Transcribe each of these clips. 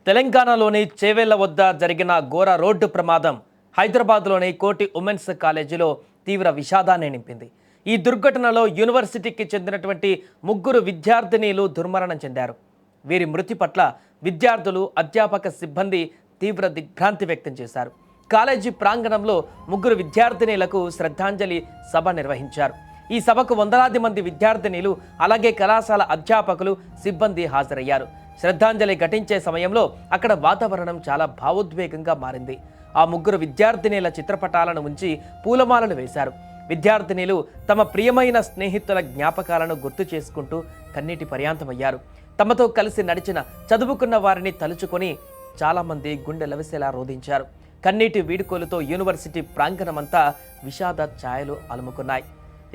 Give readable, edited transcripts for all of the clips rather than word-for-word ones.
తెలంగాణలోని చేవెళ్ల వద్ద జరిగిన ఘోర రోడ్డు ప్రమాదం హైదరాబాద్లోని కోటి ఉమెన్స్ కాలేజీలో తీవ్ర విషాదాన్ని నింపింది. ఈ దుర్ఘటనలో యూనివర్సిటీకి చెందినటువంటి ముగ్గురు విద్యార్థినీలు దుర్మరణం చెందారు. వీరి మృతి పట్ల విద్యార్థులు, అధ్యాపక సిబ్బంది తీవ్ర దిగ్భ్రాంతి వ్యక్తం చేశారు. కాలేజీ ప్రాంగణంలో ముగ్గురు విద్యార్థినీలకు శ్రద్ధాంజలి సభ నిర్వహించారు. ఈ సభకు వందలాది మంది విద్యార్థినీలు, అలాగే కళాశాల అధ్యాపకులు, సిబ్బంది హాజరయ్యారు. శ్రద్ధాంజలి ఘటించే సమయంలో అక్కడ వాతావరణం చాలా భావోద్వేగంగా మారింది. ఆ ముగ్గురు విద్యార్థినీల చిత్రపటాలను ఉంచి పూలమాలలు వేశారు. విద్యార్థినీలు తమ ప్రియమైన స్నేహితుల జ్ఞాపకాలను గుర్తు చేసుకుంటూ కన్నీటి పర్యాంతమయ్యారు. తమతో కలిసి నడిచిన, చదువుకున్న వారిని తలుచుకొని చాలామంది గుండె లవిసేలా రోధించారు. కన్నీటి వీడుకోలుతో యూనివర్సిటీ ప్రాంగణమంతా విషాద ఛాయలు అలుముకున్నాయి.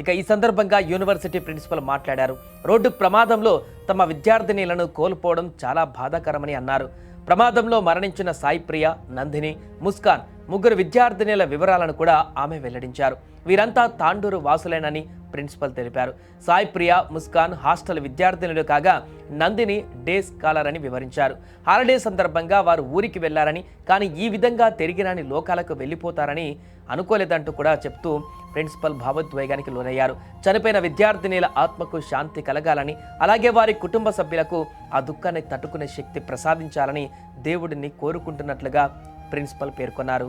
ఇక ఈ సందర్భంగా యూనివర్సిటీ ప్రిన్సిపల్ మాట్లాడారు. రోడ్డు ప్రమాదంలో తమ విద్యార్థినీలను కోల్పోవడం చాలా బాధాకరమని అన్నారు. ప్రమాదంలో మరణించిన సాయిప్రియ, నందిని, ముస్కాన్ ముగ్గురు విద్యార్థినీల వివరాలను కూడా ఆమె వెల్లడించారు. వీరంతా తాండూరు వాసులేనని ప్రిన్సిపల్ తెలిపారు. సాయిప్రియ, ముస్కాన్ హాస్టల్ విద్యార్థినులు కాగా నందిని డే స్కాలర్ అని వివరించారు. హాలిడే సందర్భంగా వారు ఊరికి వెళ్లారని, కానీ ఈ విధంగా తిరిగి రాని లోకాలకు వెళ్ళిపోతారని అనుకోలేదంటూ కూడా చెప్తూ ప్రిన్సిపల్ భావోద్వేగానికి లోనయ్యారు. చనిపోయిన విద్యార్థినీల ఆత్మకు శాంతి కలగాలని, అలాగే వారి కుటుంబ సభ్యులకు ఆ దుఃఖాన్ని తట్టుకునే శక్తి ప్రసాదించాలని దేవుడిని కోరుకుంటున్నట్లుగా ప్రిన్సిపల్ పేర్కొన్నారు.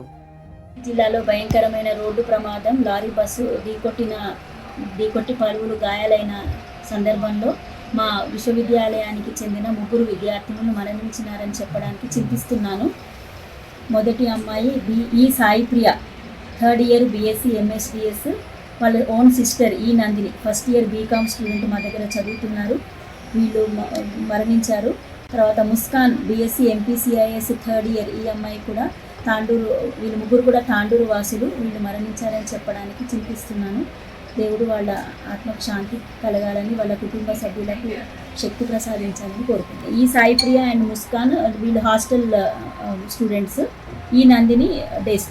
జిల్లాలో భయంకరమైన రోడ్డు ప్రమాదం, లారీ బస్సు ఢీకొట్టి పలువురు గాయాలైన సందర్భంలో మా విశ్వవిద్యాలయానికి చెందిన ముగ్గురు విద్యార్థినులు మరణించినారని చెప్పడానికి చింతిస్తున్నాను. మొదటి అమ్మాయి ఈ Saipriya, 3rd year BSc MSDS. వాళ్ళ ఓన్ సిస్టర్ ఈ Nandini, 1st year BCom student మా దగ్గర చదువుతున్నారు. వీళ్ళు మరణించారు. తర్వాత ముస్కాన్ బీఎస్సీ ఎంపీసీఐఎస్ 3rd ఇయర్, ఈ అమ్మాయి కూడా తాండూరు. వీళ్ళు ముగ్గురు కూడా తాండూరు వాసులు. వీళ్ళు మరణించారని చెప్పడానికి చింతిస్తున్నాను. దేవుడు వాళ్ళ ఆత్మకు శాంతి కలగాలని, వాళ్ళ కుటుంబ సభ్యులకు శక్తి ప్రసాదించాలని కోరుకుంటున్నాను. ఈ సాయిప్రియ అండ్ ముస్కాన్ వీళ్ళు హాస్టల్ స్టూడెంట్స్. ఈ నందిని డే స్కాలర్.